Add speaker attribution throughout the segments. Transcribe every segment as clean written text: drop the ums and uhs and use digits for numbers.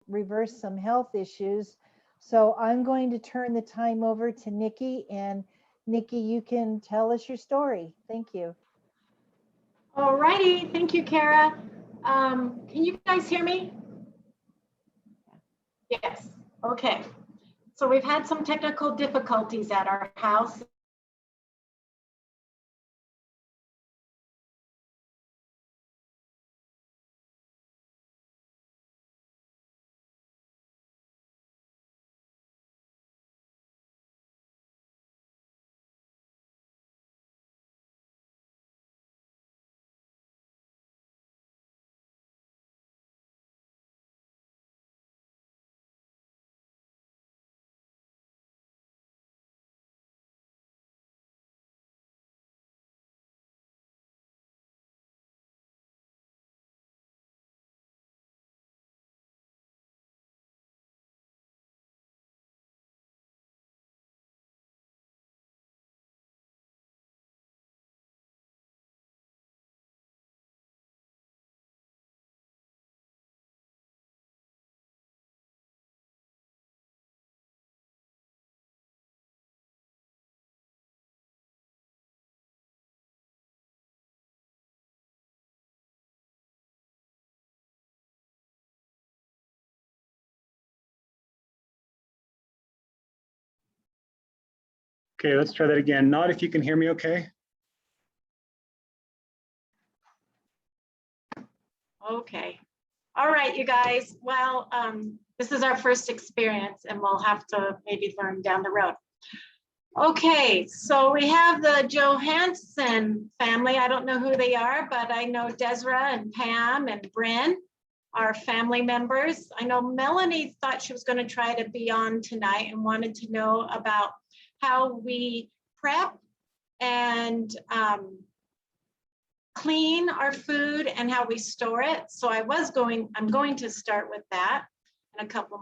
Speaker 1: reverse some health issues. So I'm going to turn the time over to Nickie, and Nickie, you can tell us your story. Thank you.
Speaker 2: All righty, thank you, Kara. Can you guys hear me? Yes, okay. So we've had some technical difficulties at our house.
Speaker 3: Okay, let's try that again. Not if you can hear me okay.
Speaker 2: Okay. All right, you guys. Well, this is our first experience and we'll have to maybe learn down the road. Okay, so we have the Johansson family. I don't know who they are, but I know Desra and Pam and Bryn are family members. I know Melanie thought she was going to try to be on tonight and wanted to know about how we prep and clean our food and how we store it. So I'm going to start with that in a couple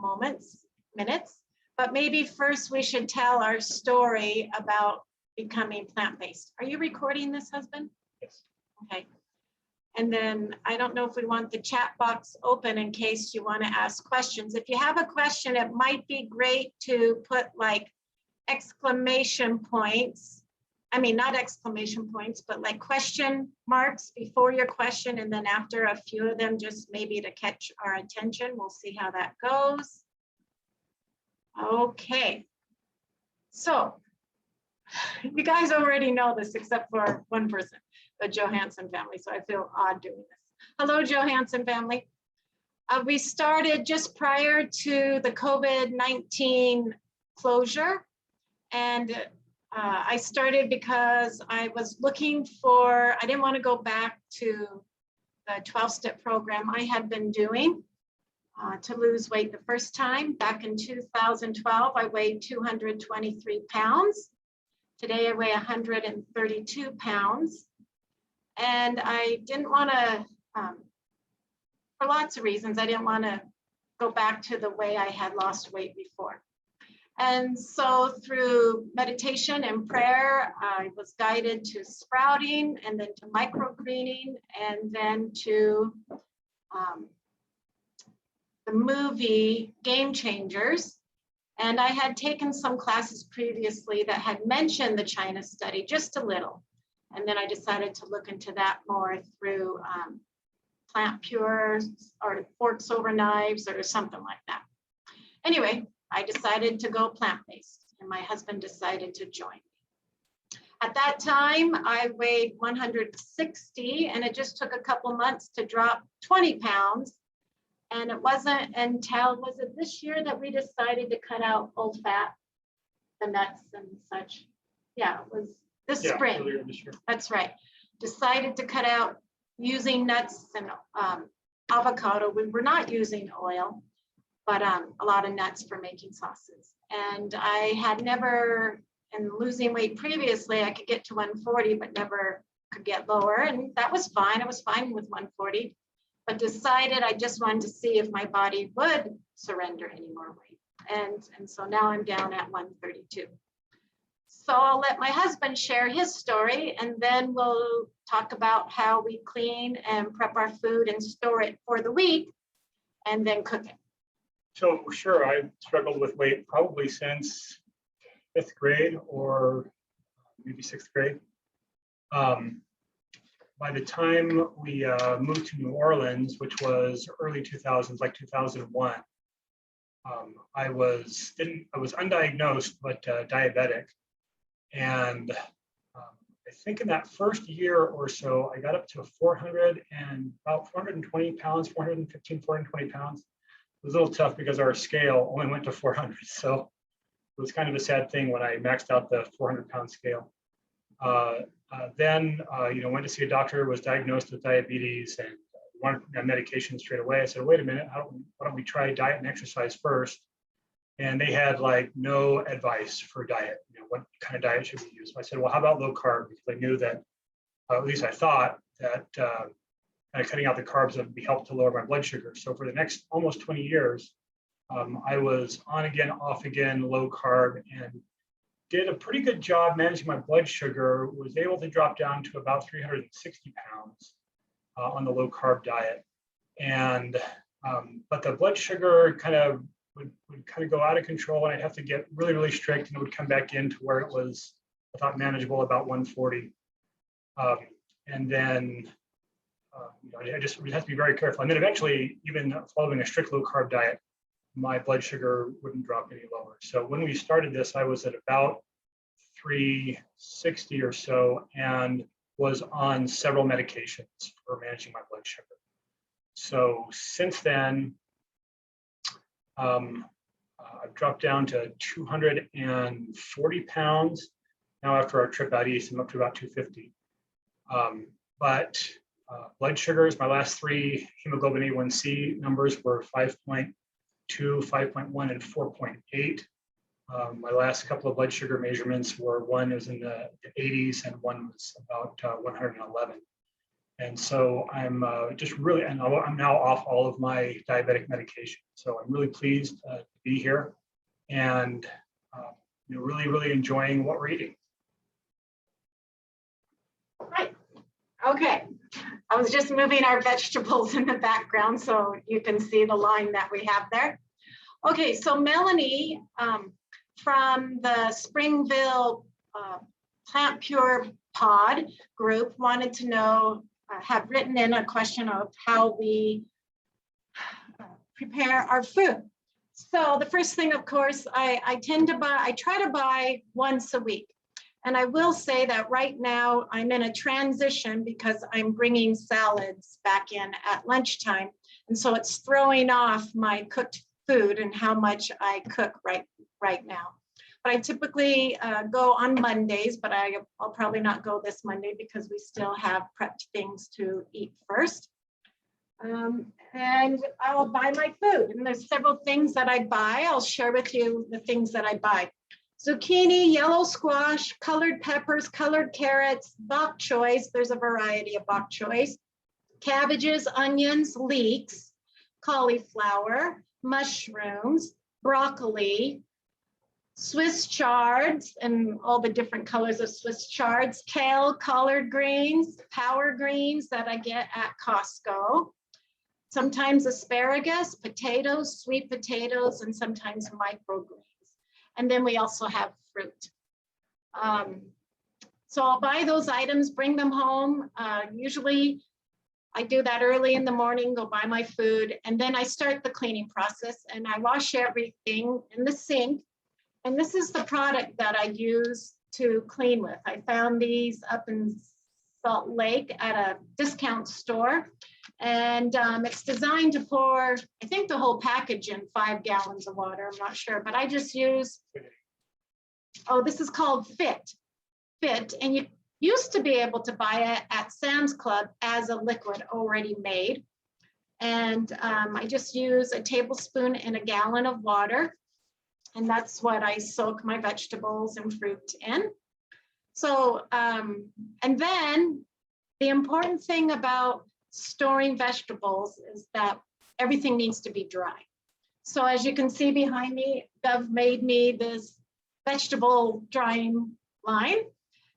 Speaker 2: minutes, but maybe first we should tell our story about becoming plant-based. Are you recording this, husband?
Speaker 3: Yes.
Speaker 2: Okay. And then I don't know if we want the chat box open in case you want to ask questions. If you have a question, it might be great to put like exclamation points. I mean, not exclamation points, but like question marks before your question. And then after a few of them, just maybe to catch our attention. We'll see how that goes. Okay. So you guys already know this except for one person, the Johansson family. So I feel odd doing this. Hello, Johansson family. We started just prior to the COVID-19 closure. And I started because I was looking for, I didn't want to go back to the 12-step program I had been doing to lose weight the first time. Back in 2012, I weighed 223 pounds. Today I weigh 132 pounds. And I didn't want to, for lots of reasons, I didn't want to go back to the way I had lost weight before. And so through meditation and prayer, I was guided to sprouting and then to microgreening and then to the movie Game Changers. And I had taken some classes previously that had mentioned the China study just a little. And then I decided to look into that more through Plant Pure or Forks Over Knives or something like that. Anyway, I decided to go plant-based and my husband decided to join me. At that time, I weighed 160 and it just took a couple months to drop 20 pounds. And it wasn't until, was it this year that we decided to cut out old fat, the nuts and such? Yeah, it was this spring.
Speaker 3: Earlier this year.
Speaker 2: That's right. Decided to cut out using nuts and avocado. We were not using oil, but a lot of nuts for making sauces. And I had never, in losing weight previously, I could get to 140, but never could get lower. And that was fine. I was fine with 140, but decided I just wanted to see if my body would surrender any more weight. And so now I'm down at 132. So I'll let my husband share his story and then we'll talk about how we clean and prep our food and store it for the week and then cook it.
Speaker 3: So sure, I've struggled with weight probably since 5th grade or maybe 6th grade. By the time we moved to New Orleans, which was early 2000s, like 2001, I was undiagnosed but diabetic, and I think in that first year or so, I got up to 420 pounds, 415, 420 pounds. It was a little tough because our scale only went to 400. So it was kind of a sad thing when I maxed out the 400-pound scale. Then, went to see a doctor, was diagnosed with diabetes, and wanted medication straight away. I said, wait a minute, why don't we try diet and exercise first? And they had like no advice for diet. What kind of diet should we use? So I said, well, how about low carb? Because I knew that, at least I thought that kind of cutting out the carbs would be helped to lower my blood sugar. So for the next almost 20 years, I was on again, off again, low carb, and did a pretty good job managing my blood sugar. Was able to drop down to about 360 pounds on the low carb diet. And but the blood sugar kind of would kind of go out of control, and I'd have to get really, really strict, and it would come back into where it was, I thought, manageable, about 140. And then I just would have to be very careful. And then eventually, even following a strict low carb diet, my blood sugar wouldn't drop any lower. So when we started this, I was at about 360 or so, and was on several medications for managing my blood sugar. So since then, I've dropped down to 240 pounds. Now after our trip out east, I'm up to about 250. But blood sugars, my last 3 hemoglobin A1C numbers were 5.2, 5.1, and 4.8. My last couple of blood sugar measurements were, one was in the 80s and one was about 111. And so I'm just really, and I'm now off all of my diabetic medication. So I'm really pleased to be here, and really, really enjoying what we're eating.
Speaker 2: Right. Okay. I was just moving our vegetables in the background so you can see the line that we have there. Okay, so Melanie from the Springville Plant Pure Pod group wanted to know, have written in a question of how we prepare our food. So the first thing, of course, I try to buy once a week. And I will say that right now I'm in a transition because I'm bringing salads back in at lunchtime. And so it's throwing off my cooked food and how much I cook right now. But I typically go on Mondays, but I'll probably not go this Monday because we still have prepped things to eat first. And I'll buy my food. And there's several things that I buy. I'll share with you the things that I buy. Zucchini, yellow squash, colored peppers, colored carrots, bok choys. There's a variety of bok choys. Cabbages, onions, leeks, cauliflower, mushrooms, broccoli, Swiss chards, and all the different colors of Swiss chards, kale, collard greens, power greens that I get at Costco, sometimes asparagus, potatoes, sweet potatoes, and sometimes microgreens. And then we also have fruit. So I'll buy those items, bring them home. Usually I do that early in the morning, go buy my food, and then I start the cleaning process, and I wash everything in the sink. And this is the product that I use to clean with. I found these up in Salt Lake at a discount store. And it's designed to pour, I think, the whole package in 5 gallons of water. I'm not sure, but I just use, this is called Fit. And you used to be able to buy it at Sam's Club as a liquid already made. And I just use a tablespoon in a gallon of water. And that's what I soak my vegetables and fruit in. So, and then the important thing about storing vegetables is that everything needs to be dry. So as you can see behind me, Gove made me this vegetable drying line,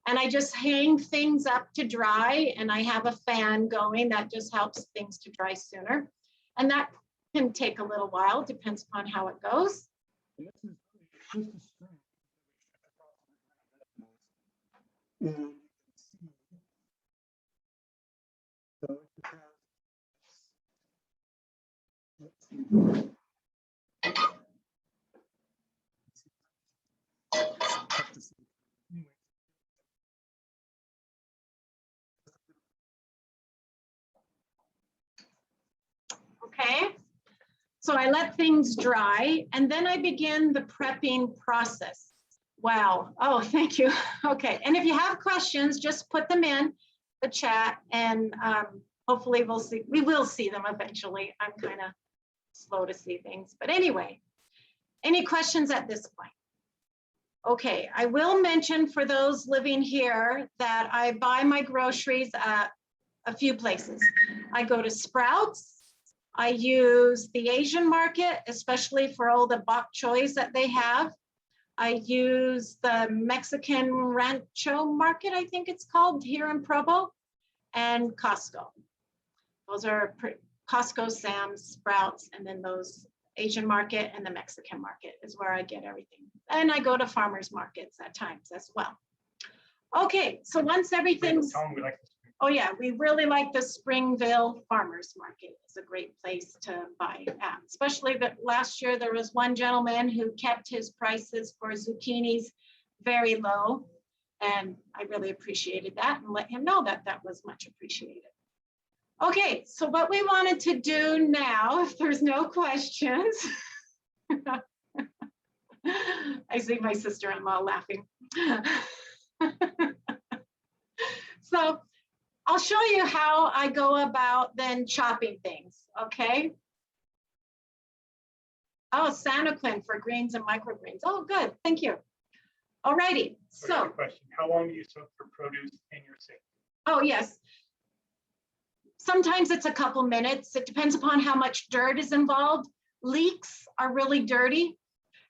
Speaker 2: and I just hang things up to dry, and I have a fan going that just helps things to dry sooner. And that can take a little while, depends upon how it goes.
Speaker 3: And this is just a string. And you can see, so it has, let's see.
Speaker 2: Okay, so I let things dry and then I begin the prepping process. Wow, oh, thank you. Okay, and if you have questions, just put them in the chat and hopefully we will see them eventually. I'm kind of slow to see things, but anyway, any questions at this point? Okay, I will mention for those living here that I buy my groceries at a few places. I go to Sprouts. I use the Asian market, especially for all the bok choys that they have. I use the Mexican Rancho market, I think it's called, here in Provo, and Costco. Those are Costco, Sam's, Sprouts, and then those Asian market and the Mexican market is where I get everything. And I go to farmers markets at times as well. Okay, so once everything's, oh yeah, we really like the Springville Farmers Market. It's a great place to buy at, especially that last year there was one gentleman who kept his prices for zucchinis very low. And I really appreciated that and let him know that that was much appreciated. Okay, so what we wanted to do now, if there's no questions, I see my sister-in-law laughing. So I'll show you how I go about then chopping things, okay? Oh, Sanoquin for greens and microgreens. Oh, good, thank you. Alrighty, so.
Speaker 3: Question, how long do you soak your produce in your sink?
Speaker 2: Oh, yes. Sometimes it's a couple minutes. It depends upon how much dirt is involved. Leeks are really dirty.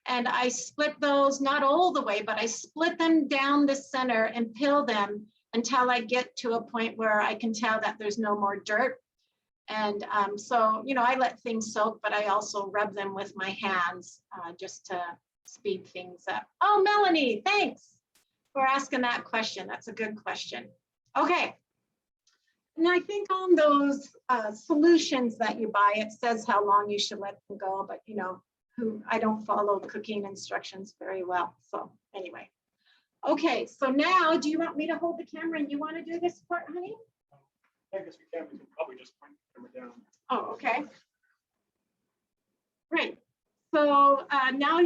Speaker 2: And I split those, not all the way, but I split them down the center and peel them until I get to a point where I can tell that there's no more dirt. And so, you know, I let things soak, but I also rub them with my hands just to speed things up. Oh, Melanie, thanks for asking that question. That's a good question. Okay. And I think on those solutions that you buy, it says how long you should let them go, but you know, I don't follow cooking instructions very well. So anyway. Okay, so now do you want me to hold the camera and you want to do this part, honey?
Speaker 3: I guess we can probably just point the camera down.
Speaker 2: Oh, okay. Great. So now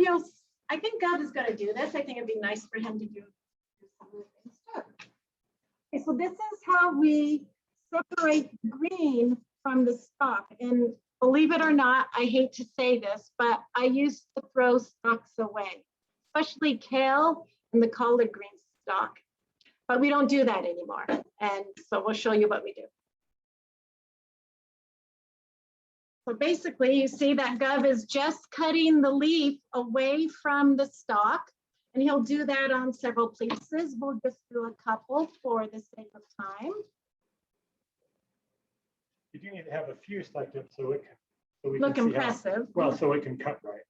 Speaker 2: I think God is going to do this. I think it'd be nice for him to do some of the things too. Okay, so this is how we separate the green from the stalk. And believe it or not, I hate to say this, but I used to throw stalks away, especially kale and the collard green stalk. But we don't do that anymore. And so we'll show you what we do. So basically, you see that Gove is just cutting the leaf away from the stalk, and he'll do that on several places. We'll just do a couple for the sake of time.
Speaker 3: You do need to have a few stacked up so it can
Speaker 2: Look
Speaker 3: see
Speaker 2: impressive.
Speaker 3: well, so it can cut right.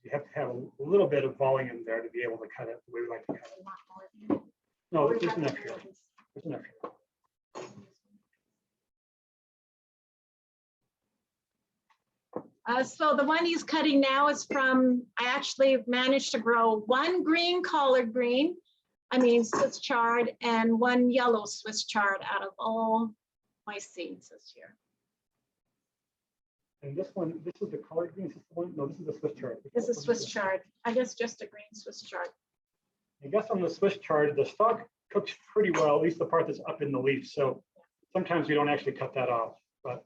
Speaker 3: You have to have a little bit of volume there to be able to cut it the way we like to cut it. No, there's enough here. There's enough here.
Speaker 2: So the one he's cutting now is from, I actually managed to grow one green collard green, Swiss chard, and one yellow Swiss chard out of all my seeds this year.
Speaker 3: And this one, this is the collard green. Is this the one? No, this is the Swiss chard.
Speaker 2: This is Swiss chard. I guess just a green Swiss chard.
Speaker 3: I guess on the Swiss chard, the stalk cooks pretty well, at least the part that's up in the leaf. So sometimes we don't actually cut that off. But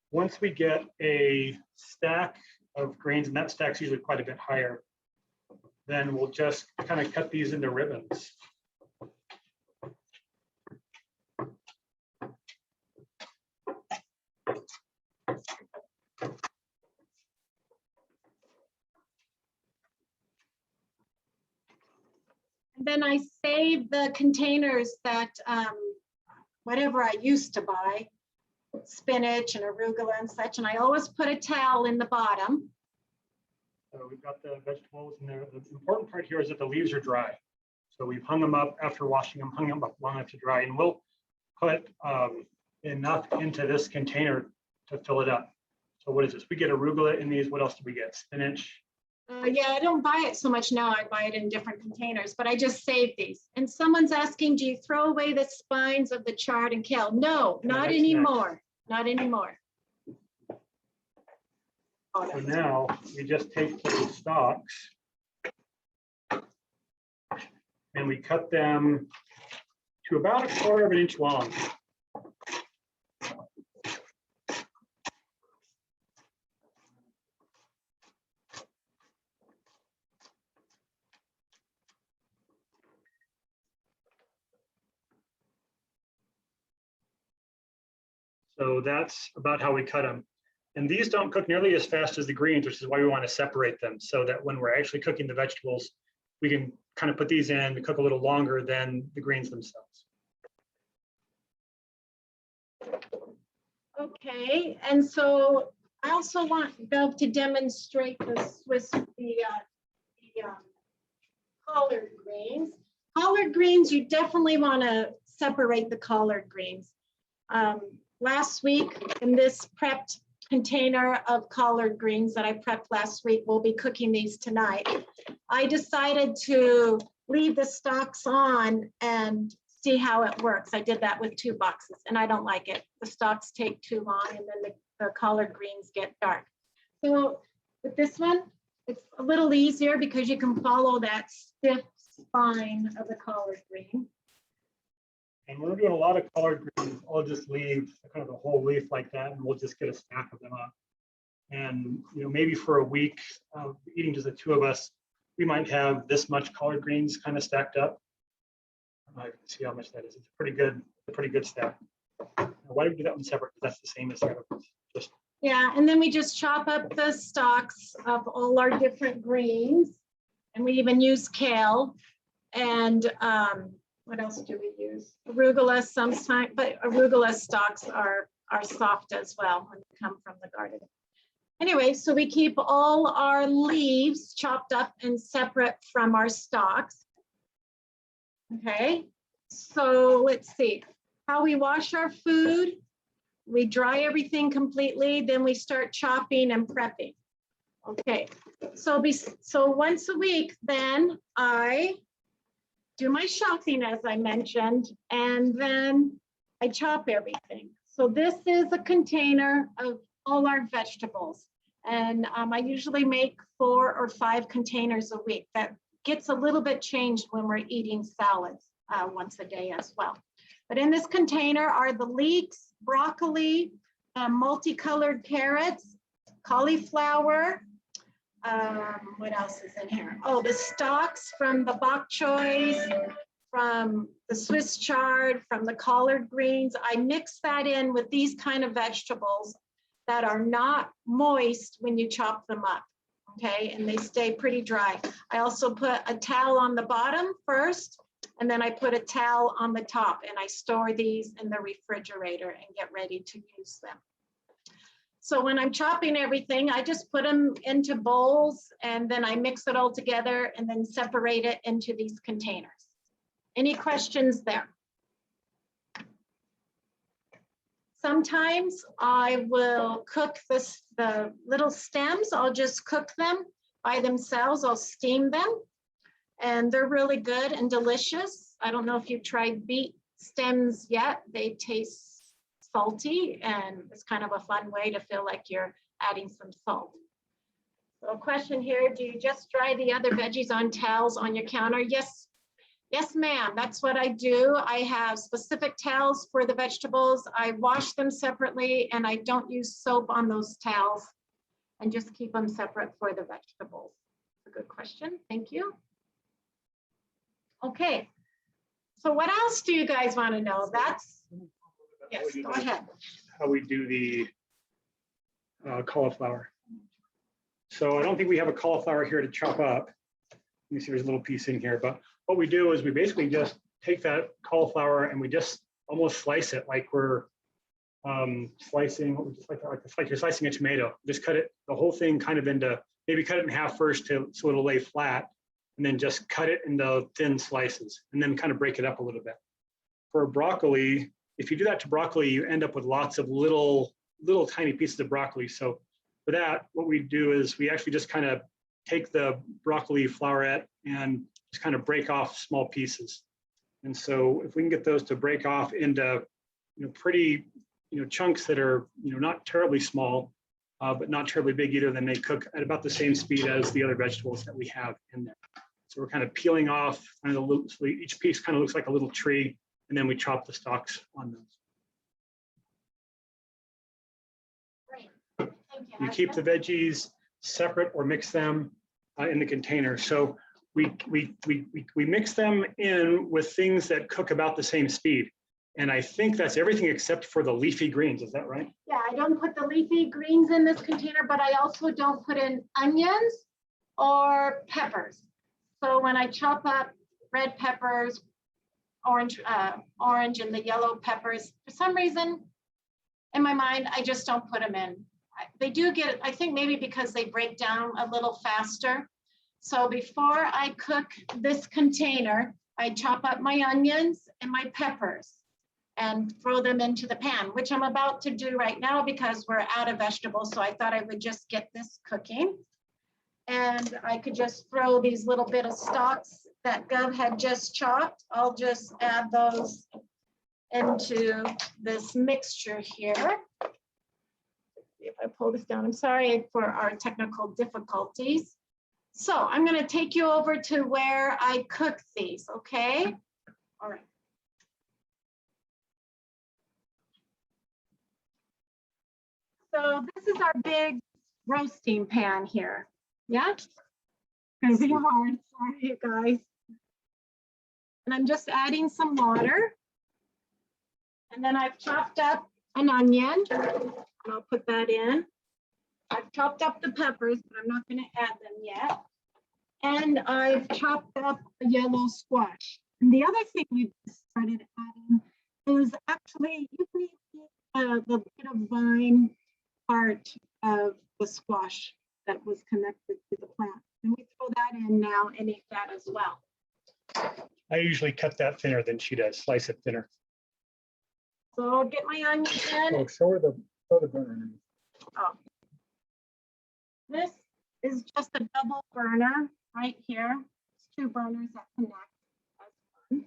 Speaker 3: once we get a stack of greens, and that stack's usually quite a bit higher, then we'll just kind of cut these into ribbons.
Speaker 2: And then I save the containers that whatever I used to buy spinach and arugula and such, and I always put a towel in the bottom.
Speaker 3: So we've got the vegetables in there. The important part here is that the leaves are dry. So we've hung them up after washing them, hung them up long enough to dry, and we'll put enough into this container to fill it up. So what is this? We get arugula in these. What else do we get? Spinach.
Speaker 2: Yeah, I don't buy it so much now. I buy it in different containers, but I just save these. And someone's asking, do you throw away the spines of the chard and kale? No, not
Speaker 3: that's
Speaker 2: anymore. Not anymore. Oh,
Speaker 3: So
Speaker 2: that's-
Speaker 3: now we just take those stalks and we cut them to about 1/4 of an inch long. So that's about how we cut them. And these don't cook nearly as fast as the greens, which is why we want to separate them so that when we're actually cooking the vegetables, we can kind of put these in to cook a little longer than the greens themselves.
Speaker 2: Okay, and so I also want Gove to demonstrate the collard greens. Collard greens, you definitely want to separate the collard greens. Last week in this prepped container of collard greens that I prepped last week, we'll be cooking these tonight. I decided to leave the stalks on and see how it works. I did that with 2 boxes and I don't like it. The stalks take too long and then the collard greens get dark. So with this one, it's a little easier because you can follow that stiff spine of the collard green.
Speaker 3: And we're doing a lot of collard greens. I'll just leave kind of the whole leaf like that, and we'll just get a stack of them up. And maybe for a week, eating just the 2 of us, we might have this much collard greens kind of stacked up. I can see how much that is. It's a pretty good stack. Now, why do we do that one separate? Because that's the same as the other ones. Just
Speaker 2: Yeah, and then we just chop up the stalks of all our different greens, and we even use kale. And what else do we use? Arugula sometimes, but arugula stalks are soft as well when they come from the garden. Anyway, so we keep all our leaves chopped up and separate from our stalks. Okay, so let's see how we wash our food. We dry everything completely, then we start chopping and prepping. Okay, so once a week, then I do my shopping, as I mentioned, and then I chop everything. So this is a container of all our vegetables. And I usually make 4 or 5 containers a week. That gets a little bit changed when we're eating salads once a day as well. But in this container are the leeks, broccoli, multicolored carrots, cauliflower. What else is in here? Oh, the stalks from the bok choys, from the Swiss chard, from the collard greens. I mix that in with these kind of vegetables that are not moist when you chop them up, okay? And they stay pretty dry. I also put a towel on the bottom first, and then I put a towel on the top, and I store these in the refrigerator and get ready to use them. So when I'm chopping everything, I just put them into bowls, and then I mix it all together and then separate it into these containers. Any questions there? Sometimes I will cook the little stems. I'll just cook them by themselves. I'll steam them, and they're really good and delicious. I don't know if you've tried beet stems yet. They taste salty, and it's kind of a fun way to feel like you're adding some salt. So a question here, do you just dry the other veggies on towels on your counter? Yes. Yes, ma'am, that's what I do. I have specific towels for the vegetables. I wash them separately, and I don't use soap on those towels, and just keep them separate for the vegetables. That's a good question, thank you. Okay, so what else do you guys want to know? Yes, go ahead.
Speaker 3: how we do the cauliflower. So I don't think we have a cauliflower here to chop up. Let me see, there's a little piece in here, but what we do is we basically just take that cauliflower and we just almost slice it like we're slicing, what would you like you're slicing a tomato. Just cut it, the whole thing kind of into, maybe cut it in half first so it'll lay flat, and then just cut it into thin slices, and then kind of break it up a little bit. For broccoli, if you do that to broccoli, you end up with lots of little tiny pieces of broccoli. So for that, what we do is we actually just kind of take the broccoli flowerette and just kind of break off small pieces. And so if we can get those to break off into, pretty, chunks that are, not terribly small, but not terribly big either, then they cook at about the same speed as the other vegetables that we have in there. So we're kind of peeling off, so each piece kind of looks like a little tree, and then we chop the stalks on those.
Speaker 2: Great. Thank you.
Speaker 3: You keep the veggies separate or mix them in the container. So we mix them in with things that cook about the same speed. And I think that's everything except for the leafy greens. Is that right?
Speaker 2: Yeah, I don't put the leafy greens in this container, but I also don't put in onions or peppers. So when I chop up red peppers, orange and the yellow peppers, for some reason in my mind, I just don't put them in. They do get, I think maybe because they break down a little faster. So before I cook this container, I chop up my onions and my peppers and throw them into the pan, which I'm about to do right now because we're out of vegetables. So I thought I would just get this cooking. And I could just throw these little bit of stalks that Gov had just chopped. I'll just add those into this mixture here. If I pull this down, I'm sorry for our technical difficulties. So I'm going to take you over to where I cook these, okay? All right. So this is our big roasting pan here. Yeah? It's going to be hard. Sorry, you guys. And I'm just adding some water. And then I've chopped up an onion. And I'll put that in. I've chopped up the peppers, but I'm not going to add them yet. And I've chopped up a yellow squash. And the other thing we've started adding is actually you can eat the bit of vine part of the squash that was connected to the plant. And we throw that in now and eat that as well.
Speaker 3: I usually cut that thinner than she does, slice it thinner.
Speaker 2: So I'll get my onions in.
Speaker 3: Oh, show her the burner.
Speaker 2: Oh. This is just a double burner right here. It's two burners that connect. That's one.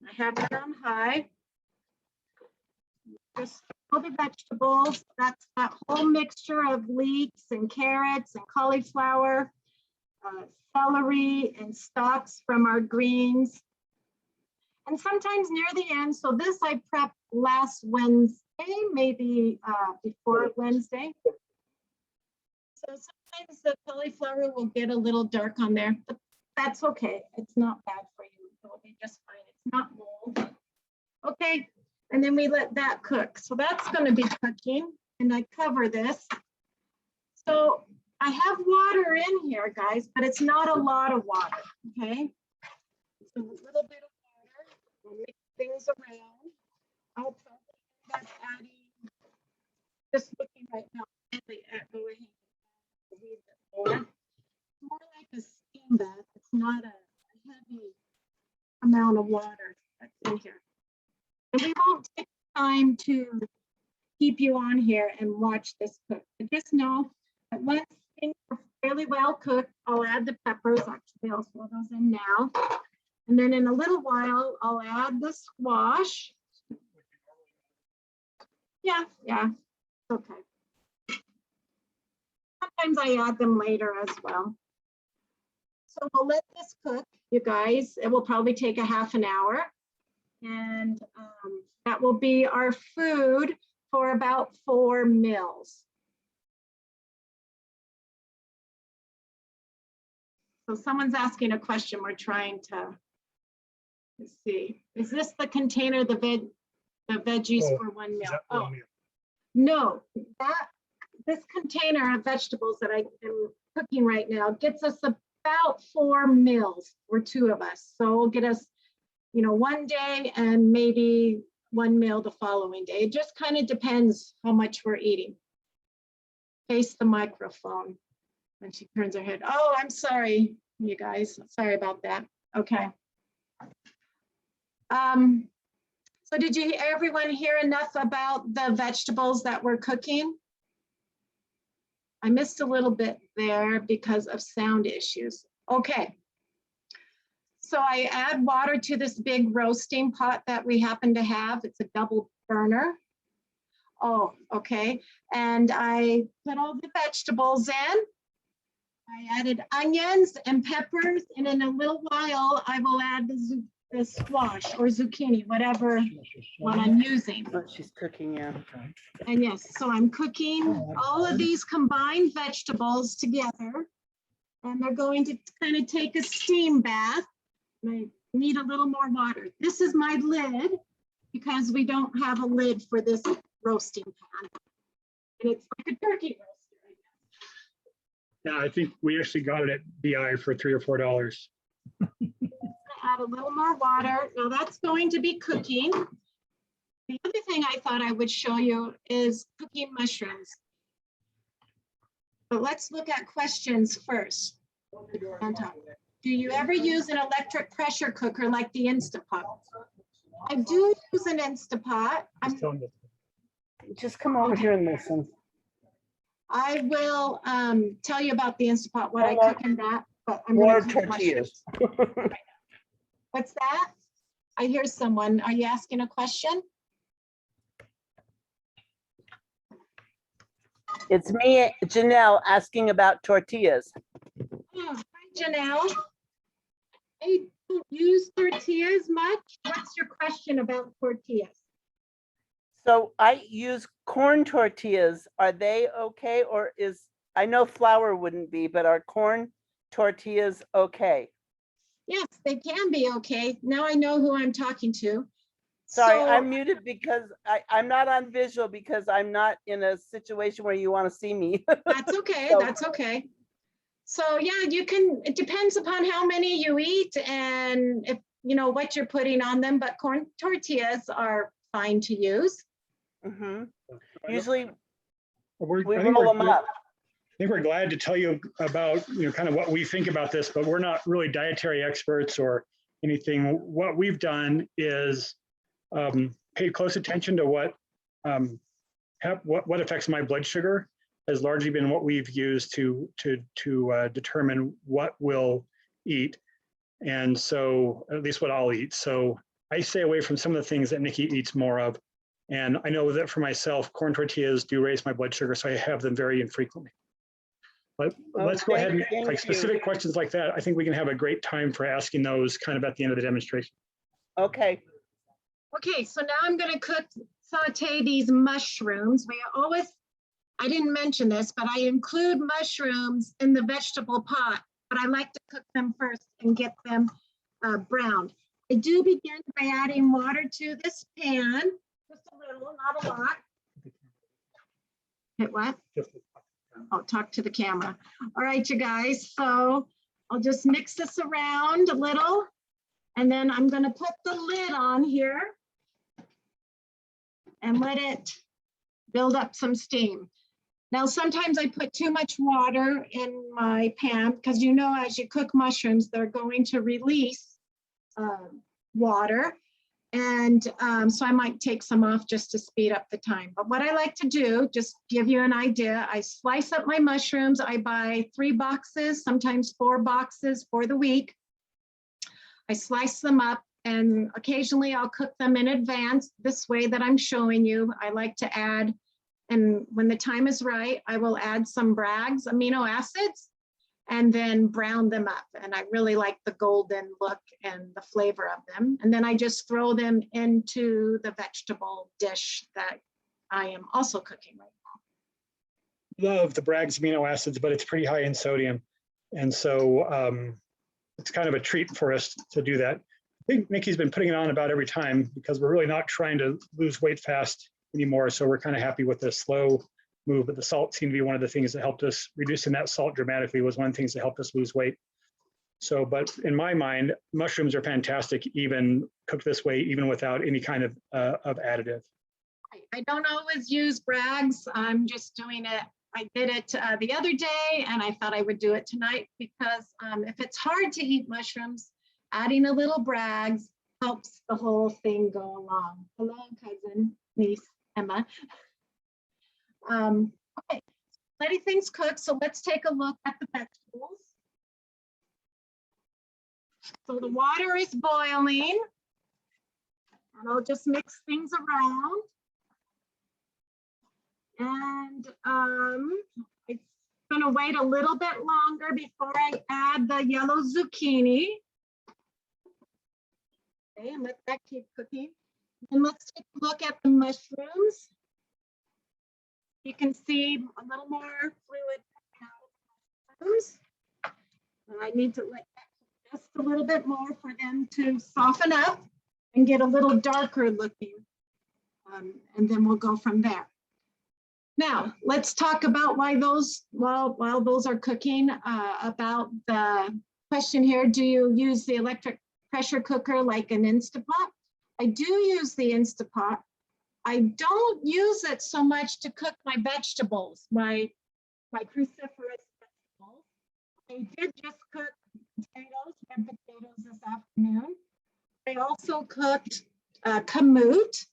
Speaker 2: I have it on high. Just all the vegetables. That's that whole mixture of leeks and carrots and cauliflower, celery and stalks from our greens. And sometimes near the end, so this I prepped last Wednesday, maybe before Wednesday. So sometimes the cauliflower will get a little dark on there, but that's okay. It's not bad for you. It will be just fine. It's not mold. Okay, and then we let that cook. So that's going to be cooking, and I cover this. So I have water in here, guys, but it's not a lot of water, okay? So a little bit of water. We'll mix things around. I'll probably end up adding, just looking right now, go ahead. More like a steam bath. It's not a heavy amount of water that's in here. And we won't take time to keep you on here and watch this cook. But just know that once things are fairly well cooked, I'll add the peppers. Actually, I'll throw those in now. And then in a little while, I'll add the squash. Yeah, okay. Sometimes I add them later as well. So we'll let this cook, you guys. It will probably take a half an hour. And that will be our food for about 4 meals. So someone's asking a question. We're trying to, let's see. Is this the container, the veggies for 1 meal? Oh, no, this container of vegetables that I am cooking right now gets us about 4 meals for 2 of us. So it'll get us, 1 day and maybe one meal the following day. It just kind of depends how much we're eating. Face the microphone when she turns her head. Oh, I'm sorry, you guys. Sorry about that. Okay. So did everyone hear enough about the vegetables that we're cooking? I missed a little bit there because of sound issues. Okay. So I add water to this big roasting pot that we happen to have. It's a double burner. Oh, okay. And I put all the vegetables in. I added onions and peppers, and in a little while, I will add the squash or zucchini, whatever one I'm using.
Speaker 4: Oh, she's cooking, yeah.
Speaker 2: And yes, so I'm cooking all of these combined vegetables together, and they're going to kind of take a steam bath. I need a little more water. This is my lid because we don't have a lid for this roasting pan. And it's like a turkey roaster, I guess.
Speaker 3: Yeah, I think we actually got it at BI for $3 or $4.
Speaker 2: Add a little more water. Now that's going to be cooking. The other thing I thought I would show you is cooking mushrooms. But let's look at questions first. Do you ever use an electric pressure cooker like the Instapot? I do use an Instapot.
Speaker 4: Just come over here and listen.
Speaker 2: I will tell you about the Instapot, what I cook in that, but I'm
Speaker 4: More
Speaker 2: going to cook
Speaker 4: tortillas.
Speaker 2: mushrooms. What's that? I hear someone. Are you asking a question?
Speaker 4: It's me, Janelle, asking about tortillas.
Speaker 2: Oh, hi, Janelle. I don't use tortillas much. What's your question about tortillas?
Speaker 4: So I use corn tortillas. Are they okay? Or I know flour wouldn't be, but are corn tortillas okay?
Speaker 2: Yes, they can be okay. Now I know who I'm talking to.
Speaker 4: Sorry,
Speaker 2: So-
Speaker 4: I'm muted because I'm not on visual because I'm not in a situation where you want to see me.
Speaker 2: That's okay,
Speaker 4: So-
Speaker 2: that's okay. So yeah, it depends upon how many you eat and if you know what you're putting on them, but corn tortillas are fine to use.
Speaker 4: Mhm. Usually
Speaker 3: We
Speaker 4: we roll them up.
Speaker 3: I think we're glad to tell you about, kind of what we think about this, but we're not really dietary experts or anything. What we've done is paid close attention to what affects my blood sugar has largely been what we've used to determine what we'll eat. And so at least what I'll eat. So I stay away from some of the things that Nickie eats more of. And I know that for myself, corn tortillas do raise my blood sugar, so I have them very infrequently. But let's go ahead and like specific questions like that. I think we can have a great time for asking those kind of at the end of the demonstration.
Speaker 4: Okay.
Speaker 2: Okay, so now I'm gonna saute these mushrooms. I didn't mention this, but I include mushrooms in the vegetable pot, but I like to cook them first and get them browned. I do begin by adding water to this pan, just a little, not a lot. Hit what? I'll talk to the camera. All right, you guys, so I'll just mix this around a little, and then I'm gonna put the lid on here and let it build up some steam. Now, sometimes I put too much water in my pan because as you cook mushrooms, they're going to release water. And so I might take some off just to speed up the time. But what I like to do, just give you an idea, I slice up my mushrooms. I buy 3 boxes, sometimes 4 boxes for the week. I slice them up and occasionally I'll cook them in advance this way that I'm showing you. I like to add, and when the time is right, I will add some Bragg's amino acids and then brown them up. And I really like the golden look and the flavor of them. And then I just throw them into the vegetable dish that I am also cooking right now.
Speaker 3: Love the Bragg's amino acids, but it's pretty high in sodium. And so it's kind of a treat for us to do that. I think Nickie's been putting it on about every time because we're really not trying to lose weight fast anymore. So we're kind of happy with the slow move, but the salt seemed to be one of the things that helped us. Reducing that salt dramatically was one of the things that helped us lose weight. So, but in my mind, mushrooms are fantastic, even cooked this way, even without any kind of additive.
Speaker 2: I don't always use Bragg's. I'm just doing it. I did it the other day and I thought I would do it tonight because if it's hard to eat mushrooms, adding a little Bragg's helps the whole thing go along. Hello, cousin, niece, Emma. Okay, letting things cook. So let's take a look at the vegetables. So the water is boiling and I'll just mix things around. And it's gonna wait a little bit longer before I add the yellow zucchini. Okay, and let that keep cooking. And let's take a look at the mushrooms. You can see a little more fluid coming out of the mushrooms. I need to let that cook just a little bit more for them to soften up and get a little darker looking. And then we'll go from there. Now, let's talk about why those, while those are cooking, about the question here, do you use the electric pressure cooker like an Instapot? I do use the Instapot. I don't use it so much to cook my vegetables, my cruciferous vegetables. I did just cook potatoes, red potatoes this afternoon. I also cooked kamut.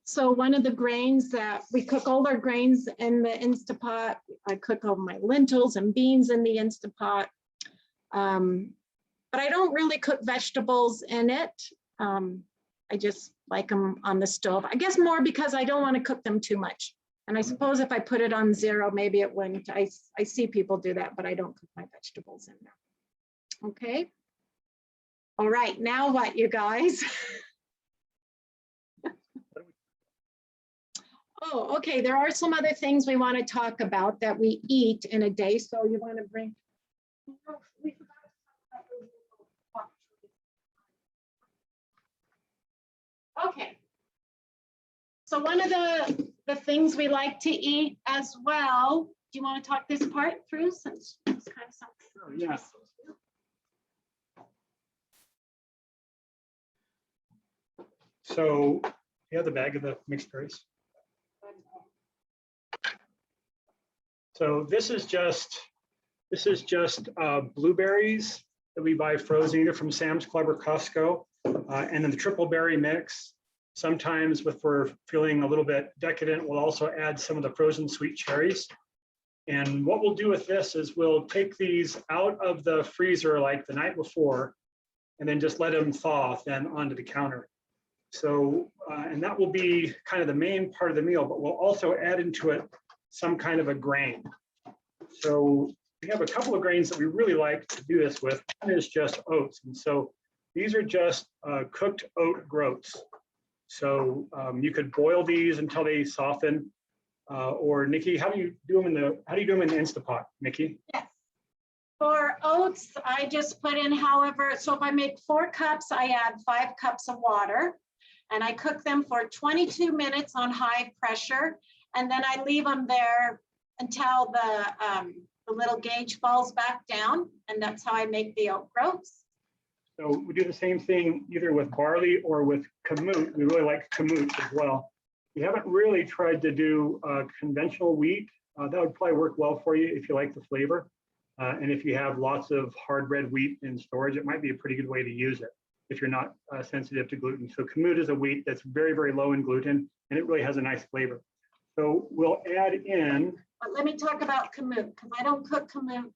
Speaker 2: So one of the grains that we cook all our grains in the Instapot. I cook all my lentils and beans in the Instapot. But I don't really cook vegetables in it. I just like them on the stove. I guess more because I don't want to cook them too much. And I suppose if I put it on 0, maybe it wouldn't. I see people do that, but I don't cook my vegetables in there. Okay. All right, now what, you guys? Oh, okay. There are some other things we want to talk about that we eat in a day. So you want to bring. Okay. So one of the things we like to eat as well. Do you want to talk this part through since it's kind of something?
Speaker 3: Sure, yeah. So you have the bag of the mixed berries. So this is just blueberries that we buy frozen either from Sam's Club or Costco, and then the triple berry mix. Sometimes if we're feeling a little bit decadent, we'll also add some of the frozen sweet cherries. And what we'll do with this is we'll take these out of the freezer like the night before, and then just let them thaw then onto the counter. So, and that will be kind of the main part of the meal, but we'll also add into it some kind of a grain. So we have a couple of grains that we really like to do this with. One is just oats. And so these are just cooked oat groats. So you could boil these until they soften. Or Nikki, how do you do them in the Instapot, Nikki?
Speaker 2: Yes. For oats, I just put in however, so if I make 4 cups, I add 5 cups of water. And I cook them for 22 minutes on high pressure. And then I leave them there until the little gauge falls back down. And that's how I make the oat groats.
Speaker 3: So we do the same thing either with barley or with kamut. We really like kamut as well. We haven't really tried to do conventional wheat. That would probably work well for you if you like the flavor. And if you have lots of hard red wheat in storage, it might be a pretty good way to use it if you're not sensitive to gluten. So kamut is a wheat that's very, very low in gluten, and it really has a nice flavor. So we'll add in.
Speaker 2: But let me talk about kamut, because I don't cook kamut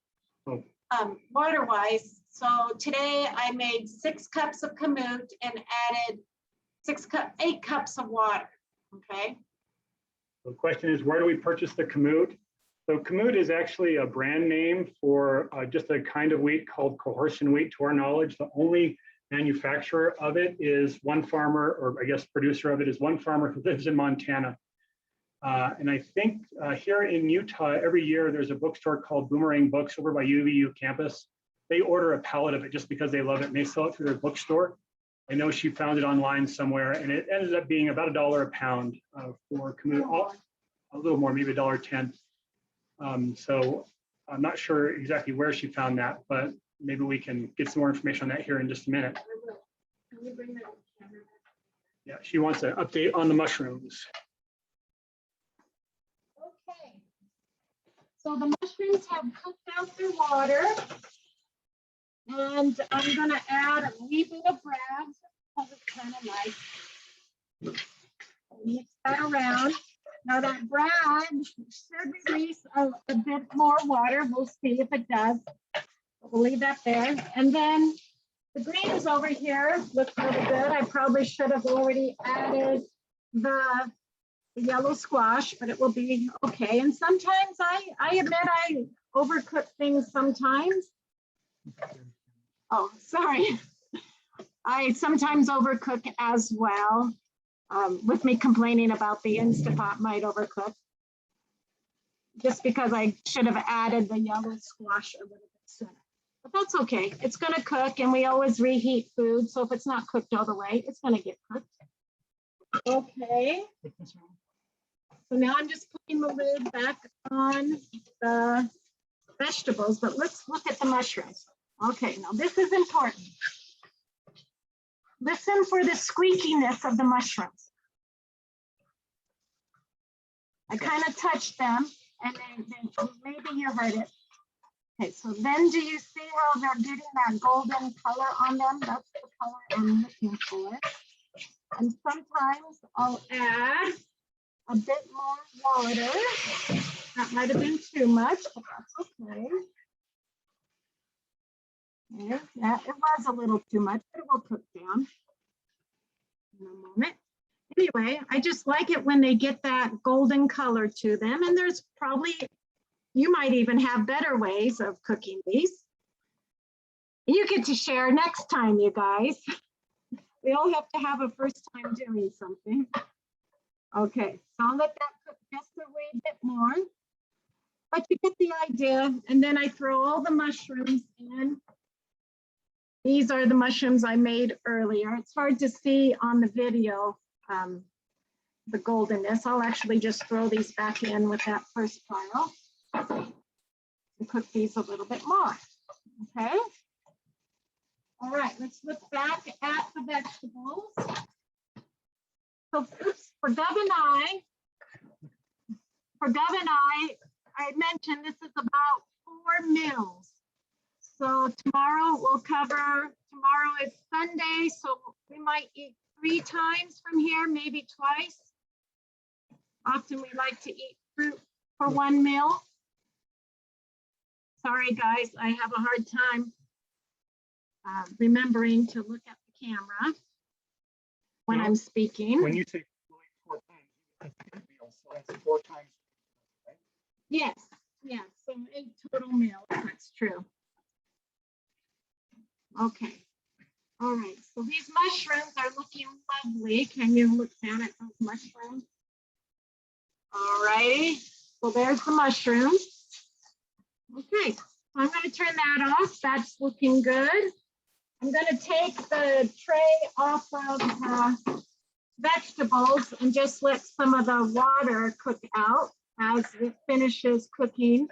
Speaker 2: water-wise. So today I made 6 cups of kamut and added 8 cups of water, okay?
Speaker 3: The question is, where do we purchase the kamut? So kamut is actually a brand name for just a kind of wheat called coarsen wheat. To our knowledge, the only manufacturer of it is one farmer, or I guess producer of it is one farmer who lives in Montana. And I think here in Utah, every year there's a bookstore called Boomerang Books over by UVU campus. They order a pallet of it just because they love it, and they sell it through their bookstore. I know she found it online somewhere, and it ended up being about $1 a pound for kamut, a little more, maybe $1.10. So I'm not sure exactly where she found that, but maybe we can get some more information on that here in just a minute.
Speaker 2: Can you bring that camera?
Speaker 3: Yeah, she wants an update on the mushrooms.
Speaker 2: Okay. So the mushrooms have cooked out their water. And I'm gonna add a wee bit of brag, because it's kind of nice. Mix that around. Now that brag should release a bit more water. We'll see if it does. We'll leave that there. And then the greens over here look really good. I probably should have already added the yellow squash, but it will be okay. And sometimes I admit I overcook things sometimes. Oh, sorry. I sometimes overcook as well, with me complaining about the Instapot might overcook. Just because I should have added the yellow squash a little bit sooner. But that's okay. It's going to cook, and we always reheat food. So if it's not cooked all the way, it's going to get cooked. Okay. So now I'm just putting the lid back on the vegetables, but let's look at the mushrooms. Okay, now this is important. Listen for the squeakiness of the mushrooms. I kind of touched them, and then maybe you heard it. Okay, so then do you see how they're getting that golden color on them? That's the color I'm looking for. And sometimes I'll add a bit more water. That might have been too much, but that's okay. Okay, yeah, it was a little too much, but it will cook down in a moment. Anyway, I just like it when they get that golden color to them, and there's probably, you might even have better ways of cooking these. You get to share next time, you guys. We all have to have a first time doing something. Okay, so I'll let that cook just a wee bit more, but you get the idea. And then I throw all the mushrooms in. These are the mushrooms I made earlier. It's hard to see on the video, the goldenness. I'll actually just throw these back in with that first pile and cook these a little bit more, okay? All right, let's look back at the vegetables. So for Gov and I mentioned this is about 4 meals. So tomorrow tomorrow is Sunday, so we might eat 3 times from here, maybe twice. Often we like to eat fruit for 1 meal. Sorry guys, I have a hard time remembering to look at the camera when I'm speaking.
Speaker 3: When you say 4 times, so that's 4 times, right?
Speaker 2: Yes, yeah, so 8 total meals, that's true. Okay, all right, so these mushrooms are looking lovely. Can you look down at those mushrooms? All righty, so there's the mushrooms. Okay, I'm going to turn that off. That's looking good. I'm going to take the tray off of the vegetables and just let some of the water cook out as it finishes cooking.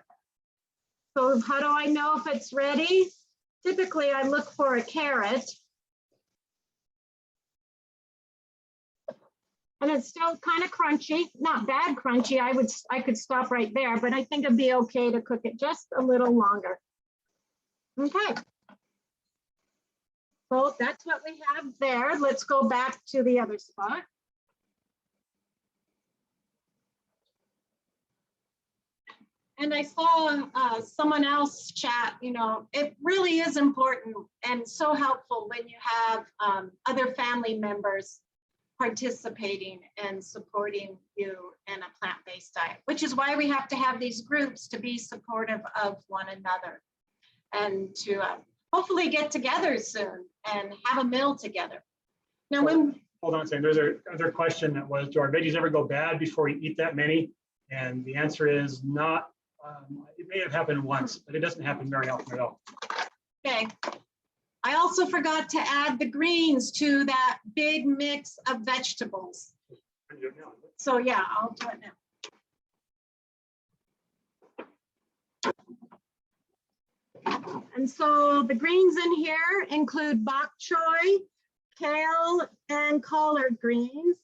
Speaker 2: So how do I know if it's ready? Typically, I look for a carrot. And it's still kind of crunchy, not bad crunchy. I could stop right there, but I think it'd be okay to cook it just a little longer. Okay. So that's what we have there. Let's go back to the other spot. And I saw someone else chat, you know, it really is important and so helpful when you have other family members participating and supporting you in a plant-based diet, which is why we have to have these groups to be supportive of one another and to hopefully get together soon and have a meal together. Now,
Speaker 3: Hold on a second, there's another question that was, do our veggies ever go bad before you eat that many? And the answer is not. It may have happened once, but it doesn't happen very often at all.
Speaker 2: Okay. I also forgot to add the greens to that big mix of vegetables. So yeah, I'll do it now. And so the greens in here include bok choy, kale, and collard greens.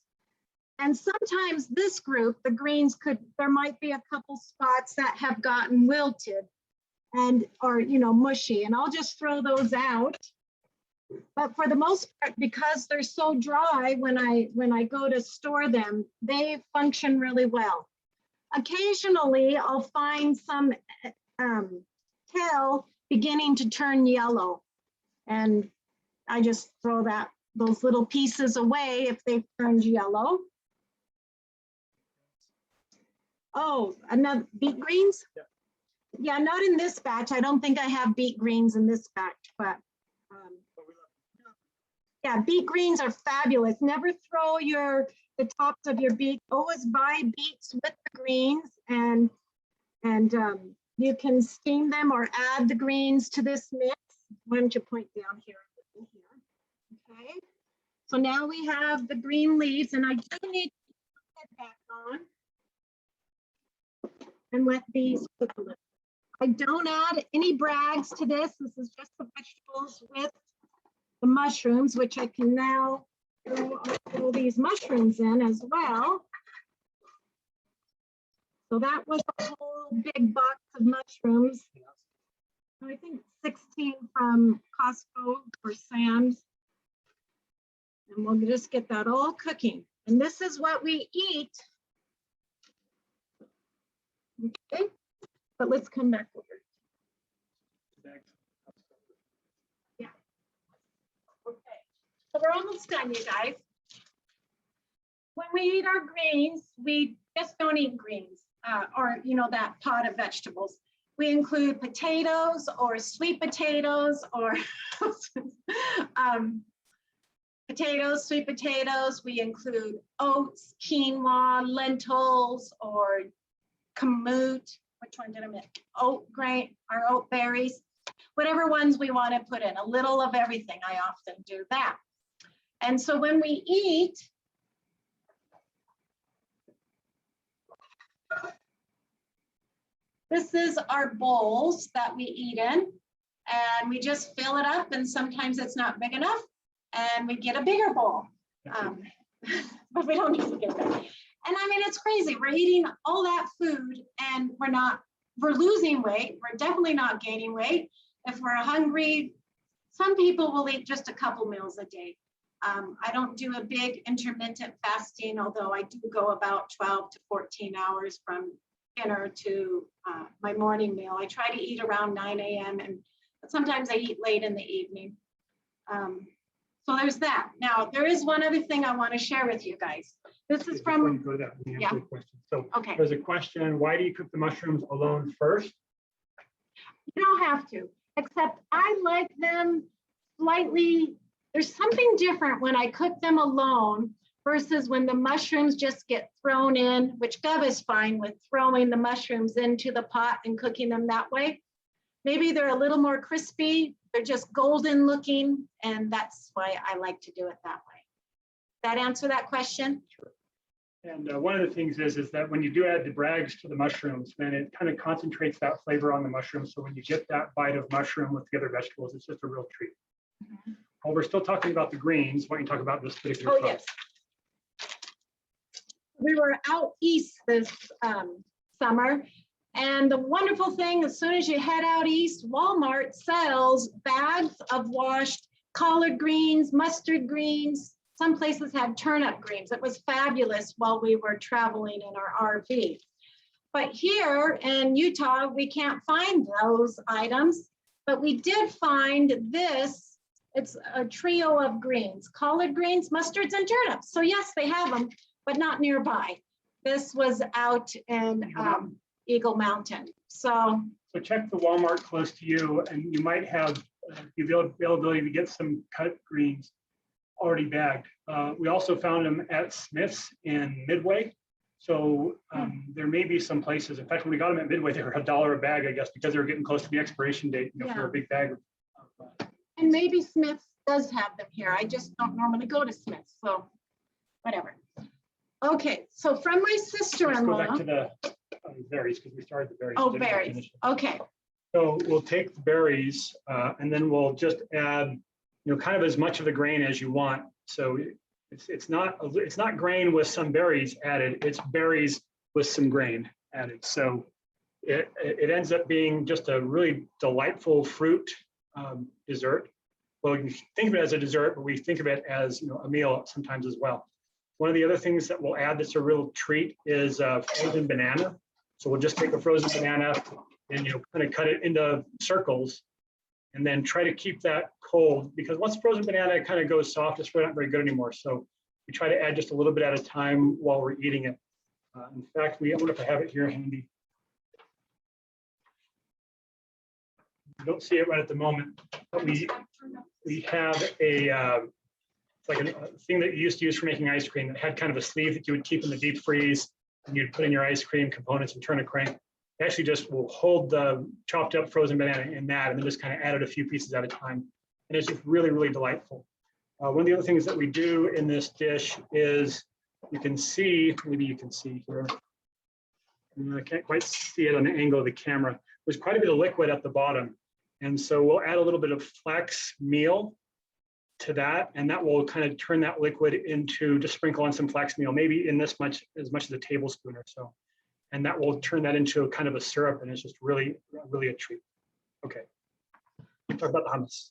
Speaker 2: And sometimes this group, the greens there might be a couple spots that have gotten wilted and, or, you know, mushy, and I'll just throw those out. But for the most part, because they're so dry, when I go to store them, they function really well. Occasionally, I'll find some kale beginning to turn yellow, and I just throw those little pieces away if they've turned yellow. Oh, another beet greens?
Speaker 3: Yeah.
Speaker 2: Yeah, not in this batch. I don't think I have beet greens in this batch, but yeah, beet greens are fabulous. Never throw the tops of your beet. Always buy beets with the greens, and you can steam them or add the greens to this mix. Why don't you point down here? Okay. So now we have the green leaves, and I do need to put that back on and wet these with a little. I don't add any brags to this. This is just the vegetables with the mushrooms, which I can now throw these mushrooms in as well. So that was a whole big box of mushrooms. I think 16 from Costco or Sam's. And we'll just get that all cooking. And this is what we eat. Okay, but let's come back over. Yeah. Okay, so we're almost done, you guys. When we eat our greens, we just don't eat greens or, you know, that pot of vegetables. We include potatoes or sweet potatoes or potatoes, sweet potatoes. We include oats, quinoa, lentils, or kamut. Which one did I miss? Oat grain, or oat berries. Whatever ones we want to put in. A little of everything. I often do that. And so when we eat, this is our bowls that we eat in, and we just fill it up, and sometimes it's not big enough, and we get a bigger bowl. But we don't need to get that. And I mean, it's crazy. We're eating all that food, and we're losing weight. We're definitely not gaining weight. If we're hungry, some people will eat just a couple meals a day. I don't do a big intermittent fasting, although I do go about 12 to 14 hours from dinner to my morning meal. I try to eat around 9 a.m. but sometimes I eat late in the evening. So there's that. Now, there is one other thing I want to share with you guys. This is
Speaker 3: Before you
Speaker 2: from,
Speaker 3: go to that, let me
Speaker 2: yeah.
Speaker 3: answer the question. So
Speaker 2: Okay.
Speaker 3: there's a question, why do you cook the mushrooms alone first?
Speaker 2: You don't have to, except I like them slightly, there's something different when I cook them alone versus when the mushrooms just get thrown in, which Gove is fine with throwing the mushrooms into the pot and cooking them that way. Maybe they're a little more crispy, they're just golden looking, and that's why I like to do it that way. That answer that question?
Speaker 3: Sure. And one of the things is that when you do add the brags to the mushrooms, then it kind of concentrates that flavor on the mushrooms. So when you get that bite of mushroom with the other vegetables, it's just a real treat.
Speaker 2: Mm-hmm.
Speaker 3: While we're still talking about the greens, why don't you talk about this particular
Speaker 2: Oh,
Speaker 3: pot?
Speaker 2: yes. We were out east this summer, and the wonderful thing, as soon as you head out east, Walmart sells bags of washed collard greens, mustard greens. Some places had turnip greens. It was fabulous while we were traveling in our RV. But here in Utah, we can't find those items, but we did find this. It's a trio of greens, collard greens, mustards, and turnips. So yes, they have them, but not nearby. This was out in Eagle Mountain. So
Speaker 3: check the Walmart close to you, and you might have the availability to get some cut greens already bagged. We also found them at Smith's in Midway. So there may be some places. In fact, when we got them at Midway, they were $1 a bag, I guess, because they were getting close to the expiration date, you know, for a big bag of
Speaker 2: and maybe Smith's does have them here. I just don't normally go to Smith's, so whatever. Okay, so from my
Speaker 3: Let's go
Speaker 2: sister-in-law.
Speaker 3: back to the berries, because we started the berries.
Speaker 2: Oh,
Speaker 3: Didn't
Speaker 2: berries.
Speaker 3: finish it.
Speaker 2: Okay.
Speaker 3: So we'll take the berries and then we'll just add, kind of as much of the grain as you want. So it's not grain with some berries added, it's berries with some grain added. So it ends up being just a really delightful fruit dessert. Well, you can think of it as a dessert, but we think of it as a meal sometimes as well. One of the other things that we'll add that's a real treat is frozen banana. So we'll just take a frozen banana and kind of cut it into circles and then try to keep that cold, because once frozen banana kind of goes soft, it's really not very good anymore. So we try to add just a little bit at a time while we're eating it. In fact, I wonder if I have it here handy. I don't see it right at the moment, but we have it's like a thing that you used to use for making ice cream that had kind of a sleeve that you would keep in the deep freeze, and you'd put in your ice cream components and turn a crank. Actually just will hold the chopped up frozen banana in that, and then just kind of add it a few pieces at a time. And it's just really, really delightful. One of the other things that we do in this dish is, you can see, maybe you can see here, I can't quite see it on the angle of the camera. There's quite a bit of liquid at the bottom. And so we'll add a little bit of flax meal to that, and that will kind of turn that liquid into, just sprinkle on some flax meal, maybe in as much as a tablespoon or so. And that will turn that into kind of a syrup, and it's just really, really a treat. Okay, talk about the hummus.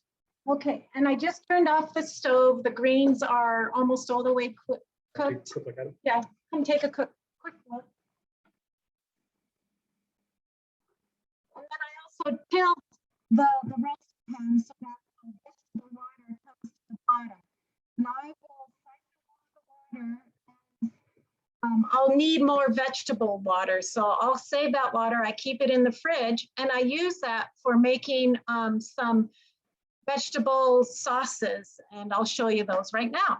Speaker 2: Okay, and I just turned off the stove. The greens are almost all the way cooked.
Speaker 3: Quick look at it.
Speaker 2: Yeah, come take a quick look. And then I also tilt the roast pan so that the water comes to the bottom. And I will cycle the water. And, I'll need more vegetable water, so I'll save that water. I keep it in the fridge, and I use that for making some vegetable sauces, and I'll show you those right now.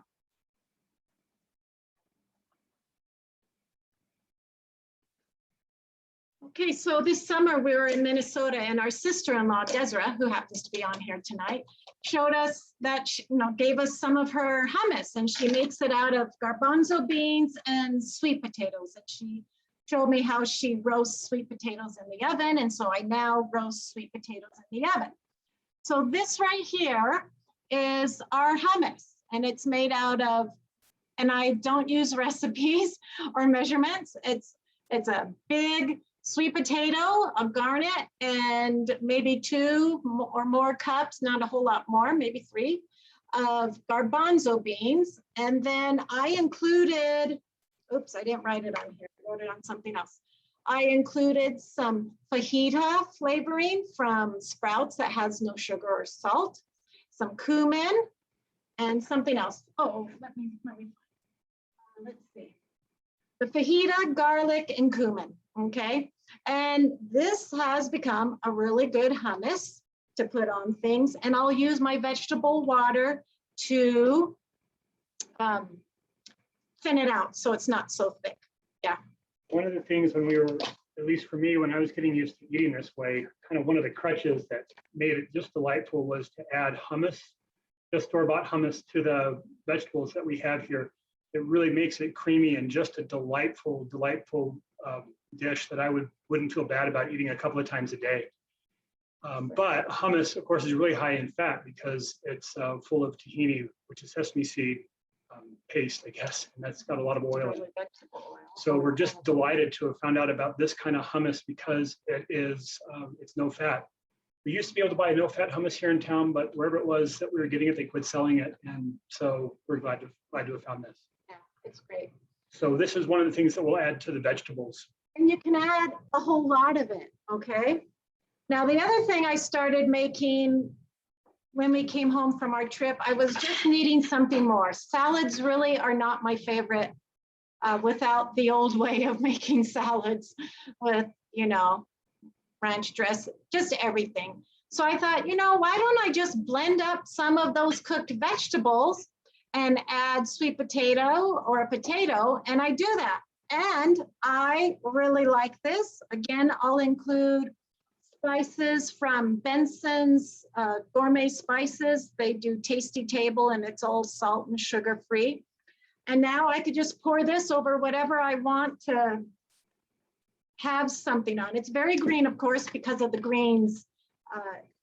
Speaker 2: Okay, so this summer we were in Minnesota, and our sister-in-law, Desra, who happens to be on here tonight, showed us that, she, gave us some of her hummus, and she makes it out of garbanzo beans and sweet potatoes. And she showed me how she roasts sweet potatoes in the oven, and so I now roast sweet potatoes in the oven. So this right here is our hummus, and it's made out of, and I don't use recipes or measurements. It's a big sweet potato, a garnet, and maybe 2 or more cups, not a whole lot more, maybe 3, of garbanzo beans. And then I included, oops, I didn't write it on here, I wrote it on something else. I included some fajita flavoring from Sprouts that has no sugar or salt, some cumin, and something else. Oh, let me let's see. The fajita, garlic, and cumin, okay? And this has become a really good hummus to put on things, and I'll use my vegetable water to thin it out so it's not so thick. Yeah.
Speaker 3: One of the things when we were, at least for me, when I was getting used to eating this way, kind of one of the crutches that made it just delightful was to add hummus, just store-bought hummus, to the vegetables that we have here. It really makes it creamy and just a delightful dish that I wouldn't feel bad about eating a couple of times a day. But hummus, of course, is really high in fat because it's full of tahini, which is sesame seed paste, I guess, and that's got a lot of oil in it. So we're just delighted to have found out about this kind of hummus because it is, it's no fat. We used to be able to buy no fat hummus here in town, but wherever it was that we were getting it, they quit selling it. And so we're glad to have found this.
Speaker 2: Yeah, it's great.
Speaker 3: So this is one of the things that we'll add to the vegetables.
Speaker 2: And you can add a whole lot of it, okay? Now, the other thing I started making when we came home from our trip, I was just needing something more. Salads really are not my favorite without the old way of making salads with, ranch dress, just everything. So I thought, why don't I just blend up some of those cooked vegetables and add sweet potato or a potato, and I do that. And I really like this. Again, I'll include spices from Benson's Gourmet Spices. They do Tasty Table, and it's all salt and sugar free. And now I could just pour this over whatever I want to have something on. It's very green, of course, because of the greens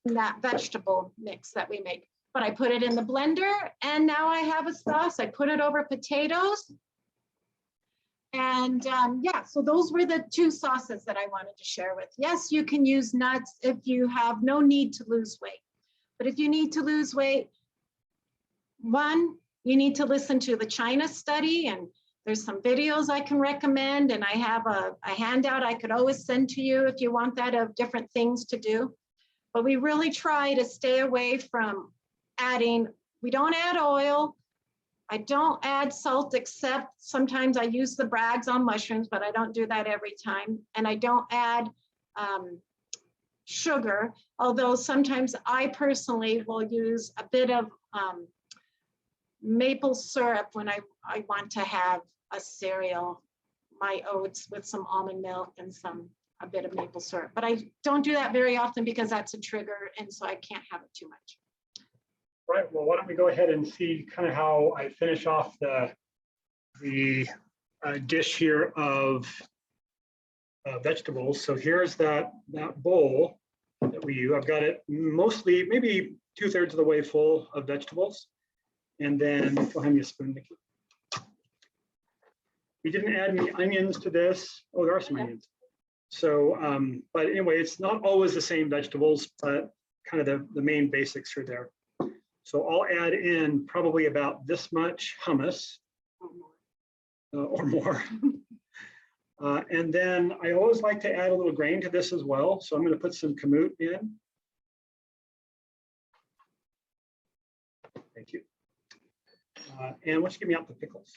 Speaker 2: in that vegetable mix that we make. But I put it in the blender and now I have a sauce. I put it over potatoes. And yeah, so those were the two sauces that I wanted to share with. Yes, you can use nuts if you have no need to lose weight. But if you need to lose weight, one, you need to listen to the China study, and there's some videos I can recommend, and I have a handout I could always send to you if you want that, of different things to do. But we really try to stay away from adding, we don't add oil. I don't add salt, except sometimes I use the Bragg's on mushrooms, but I don't do that every time. And I don't add sugar, although sometimes I personally will use a bit of maple syrup when I want to have a cereal, my oats with some almond milk and a bit of maple syrup. But I don't do that very often because that's a trigger, and so I can't have it too much.
Speaker 3: Right, well, why don't we go ahead and see kind of how I finish off the dish here of vegetables. So here's that bowl that we use. I've got it mostly, maybe 2/3 of the way full of vegetables. And then, go hand me a spoon, Nikki. We didn't add any onions to this. Oh, there are some onions. So, but anyway, it's not always the same vegetables, but kind of the main basics are there. So I'll add in probably about this much hummus or more. And then I always like to add a little grain to this as well. So I'm going to put some kamut in. Thank you. And why don't you give me out the pickles?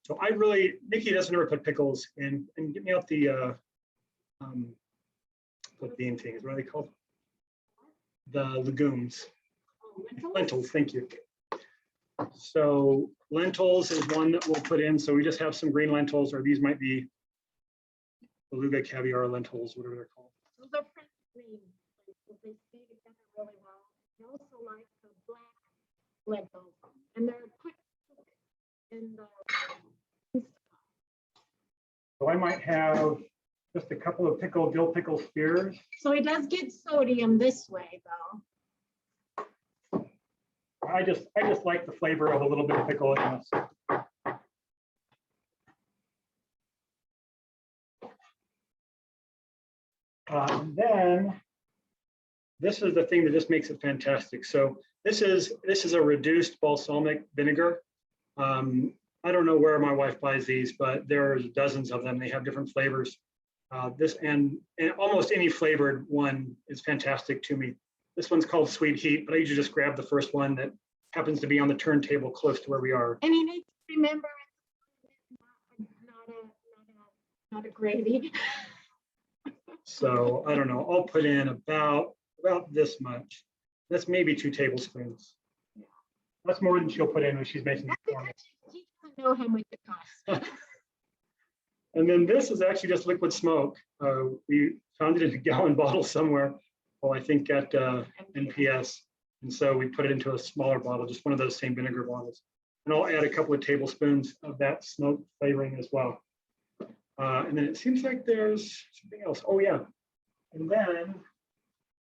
Speaker 3: So I really, Nicki doesn't ever put pickles in, and get me out the bean things. What are they called? The legumes. Lentils, thank you. So lentils is one that we'll put in. So we just have some green lentils, or these might be beluga caviar lentils, whatever they're called.
Speaker 2: Those are French green. They stay together really well. I also like the black lentils, and they're quick in the.
Speaker 3: So I might have just a couple of dill pickle spears.
Speaker 2: So it does get sodium this way, though.
Speaker 3: I just like the flavor of a little bit of pickle in this. And then this is the thing that just makes it fantastic. So this is a reduced balsamic vinegar. I don't know where my wife buys these, but there's dozens of them. They have different flavors. This and almost any flavored one is fantastic to me. This one's called Sweet Heat, but I usually just grab the first one that happens to be on the turntable close to where we are.
Speaker 2: And you need to remember, not a gravy.
Speaker 3: So I don't know, I'll put in about this much. That's maybe 2 tablespoons. That's more than she'll put in when she's making it for me.
Speaker 2: She doesn't know how much it costs.
Speaker 3: And then this is actually just liquid smoke. We found it in a gallon bottle somewhere. Well, I think at NPS. And so we put it into a smaller bottle, just one of those same vinegar bottles. And I'll add a couple of tablespoons of that smoke flavoring as well. And then it seems like there's something else. Oh yeah. And then,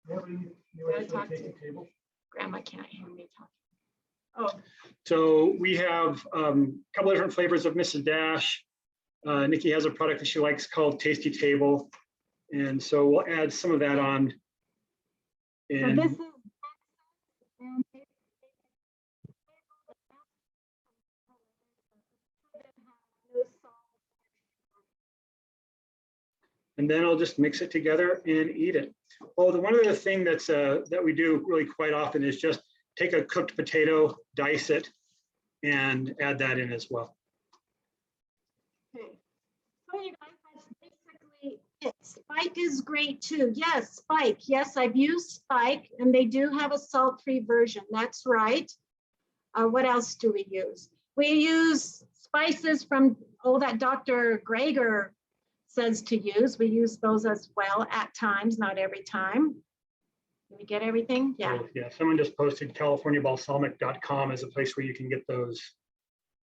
Speaker 3: table.
Speaker 2: Grandma can't hear me talking. Oh.
Speaker 3: So we have a couple of different flavors of Mrs. Dash. Nicki has a product that she likes called Tasty Table. And so we'll add some of that on. And
Speaker 2: So this is
Speaker 3: and then I'll just mix it together and eat it. Oh, the one other thing that's that we do really quite often is just take a cooked potato, dice it, and add that in as well.
Speaker 2: okay. So you guys, that's basically it. Spike is great too. Yes, Spike. Yes, I've used Spike, and they do have a salt-free version. That's right. What else do we use? We use spices from, that Dr. Greger says to use. We use those as well at times, not every time. Did we get everything? Yeah.
Speaker 3: So, yeah, someone just posted californiabalsamic.com as a place where you can get those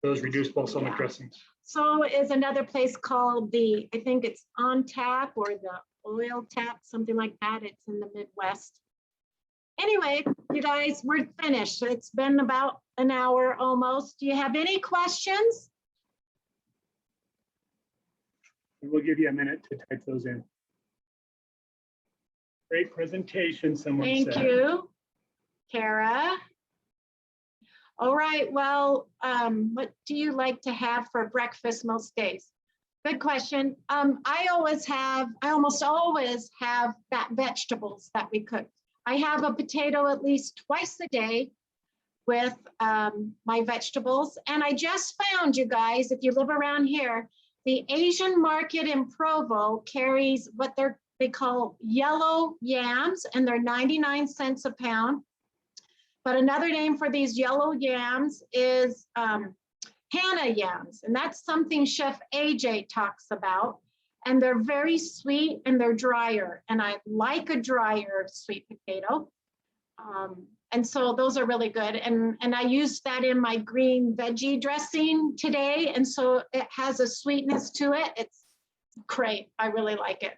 Speaker 3: reduced balsamic dressings.
Speaker 2: So is another place called I think it's On Tap or the oil tap, something like that. It's in the Midwest. Anyway, you guys, we're finished. It's been about an hour almost. Do you have any questions?
Speaker 3: We'll give you a minute to type those in. Great presentation, someone said.
Speaker 2: Thank you, Kara. All right, well, what do you like to have for breakfast most days? Good question. I almost always have that vegetables that we cook. I have a potato at least twice a day with my vegetables. And I just found, you guys, if you live around here, the Asian market in Provo carries what they call yellow yams, and they're 99 cents a pound. But another name for these yellow yams is Hannah yams, and that's something Chef AJ talks about. And they're very sweet and they're drier, and I like a drier sweet potato. And so those are really good. And I used that in my green veggie dressing today, and so it has a sweetness to it. It's great. I really like it.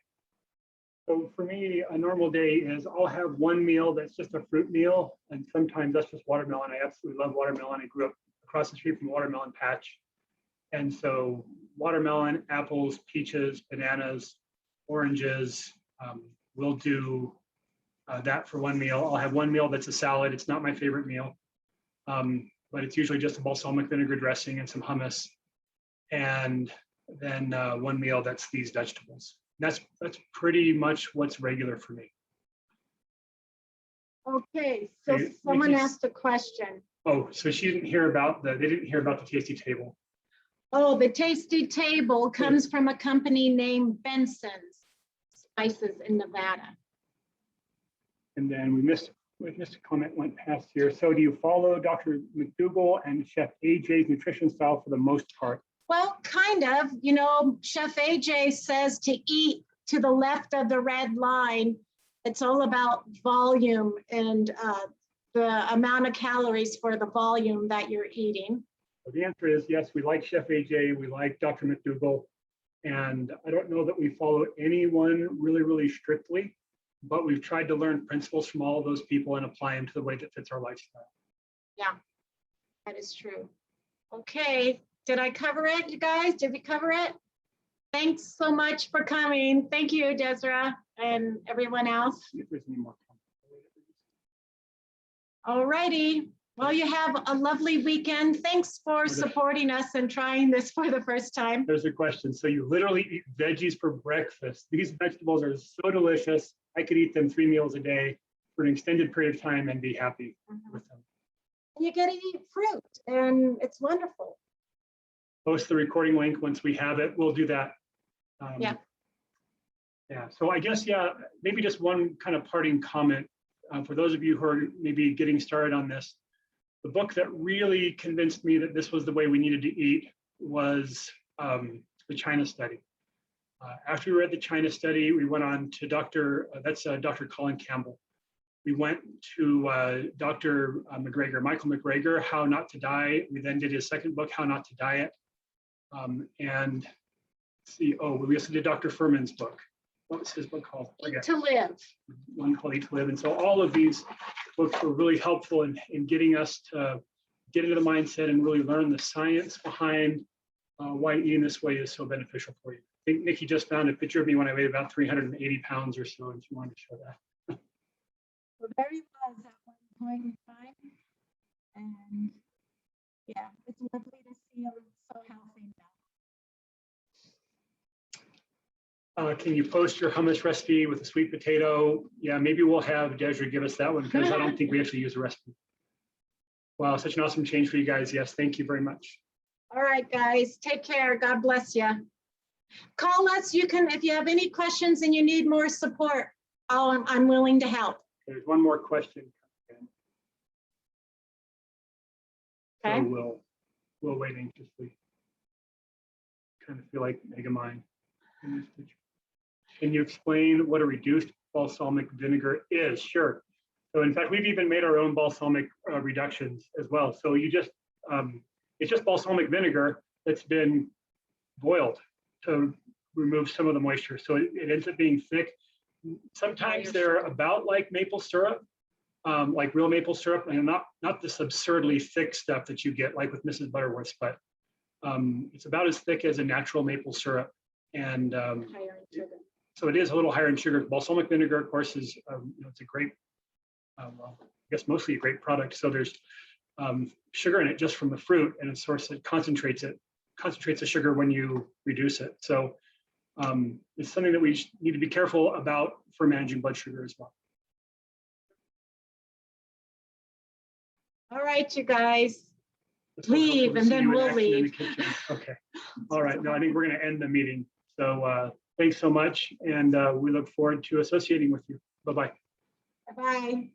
Speaker 3: So for me, a normal day is I'll have one meal that's just a fruit meal, and sometimes that's just watermelon. I absolutely love watermelon. I grew up across the street from a watermelon patch. And so watermelon, apples, peaches, bananas, oranges, we'll do that for one meal. I'll have one meal that's a salad. It's not my favorite meal, but it's usually just a balsamic vinegar dressing and some hummus. And then one meal that's these vegetables. That's pretty much what's regular for me.
Speaker 2: Okay, so
Speaker 3: Okay,
Speaker 2: someone
Speaker 3: Nikki's-
Speaker 2: asked a question.
Speaker 3: Oh, so they didn't hear about the tasty table.
Speaker 2: Oh, the Tasty Table comes from a company named Benson's Spices in Nevada.
Speaker 3: And then we missed a comment went past here. So do you follow Dr. McDougall and Chef AJ's nutrition style for the most part?
Speaker 2: Well, kind of. You know, Chef AJ says to eat to the left of the red line. It's all about volume and the amount of calories for the volume that you're eating.
Speaker 3: So the answer is yes, we like Chef AJ, we like Dr. McDougall, and I don't know that we follow anyone really, really strictly, but we've tried to learn principles from all of those people and apply them to the way that fits our lifestyle.
Speaker 2: Yeah, that is true. Okay, did I cover it, you guys? Did we cover it? Thanks so much for coming. Thank you, Desra, and everyone else.
Speaker 3: See if there's any more comments.
Speaker 2: All righty. Well, you have a lovely weekend. Thanks for supporting us and trying this for the first time.
Speaker 3: There's a question. So you literally eat veggies for breakfast. These vegetables are so delicious. I could eat them 3 meals a day for an extended period of time and be happy with them.
Speaker 2: You get to eat fruit, and it's wonderful.
Speaker 3: Post the recording link once we have it. We'll do that.
Speaker 2: Yeah.
Speaker 3: Yeah. So I guess, yeah, maybe just one kind of parting comment for those of you who are maybe getting started on this. The book that really convinced me that this was the way we needed to eat was the China Study. After we read the China Study, we went on to Dr. Colin Campbell. We went to Dr. Michael McGregor, How Not to Die. We then did his second book, How Not to Diet. And we also did Dr. Furman's book. What was his book called?
Speaker 2: Eat to Live.
Speaker 3: One called Eat to Live. And so all of these books were really helpful in getting us to get into the mindset and really learn the science behind why eating this way is so beneficial for you. I think Nickie just found a picture of me when I weighed about 380 pounds or so, and she wanted to show that.
Speaker 1: Well, there he was at one point in time. And yeah, it's lovely to see him so healthy now.
Speaker 3: Can you post your hummus recipe with a sweet potato? Yeah, maybe we'll have Desiree give us that one because I don't think we actually use a recipe. Wow, such an awesome change for you guys. Yes, thank you very much.
Speaker 2: All right, guys, take care. God bless you. Call us. You can, if you have any questions and you need more support, I'm willing to help.
Speaker 3: There's one more question.
Speaker 2: Okay.
Speaker 3: So we'll wait anxiously. Kind of feel like Megamind in this picture. Can you explain what a reduced balsamic vinegar is? Sure. So in fact, we've even made our own balsamic reductions as well. So you just, it's just balsamic vinegar that's been boiled to remove some of the moisture. So it ends up being thick. Sometimes they're about like maple syrup, like real maple syrup, and not this absurdly thick stuff that you get like with Mrs. Butterworth's, but it's about as thick as a natural maple syrup. And
Speaker 2: Higher in sugar.
Speaker 3: so it is a little higher in sugar. Balsamic vinegar, of course, is it's a great, well, I guess mostly a great product. So there's sugar in it just from the fruit, and of course it concentrates the sugar when you reduce it. So it's something that we need to be careful about for managing blood sugar as well.
Speaker 2: All right, you guys.
Speaker 3: It's so helpful
Speaker 2: Leave,
Speaker 3: to
Speaker 2: and
Speaker 3: see
Speaker 2: then
Speaker 3: you in
Speaker 2: we'll
Speaker 3: action in the
Speaker 2: leave.
Speaker 3: kitchen. Okay. All right. No, I think we're going to end the meeting. So thanks so much. And we look forward to associating with you. Bye-bye.
Speaker 2: Bye-bye.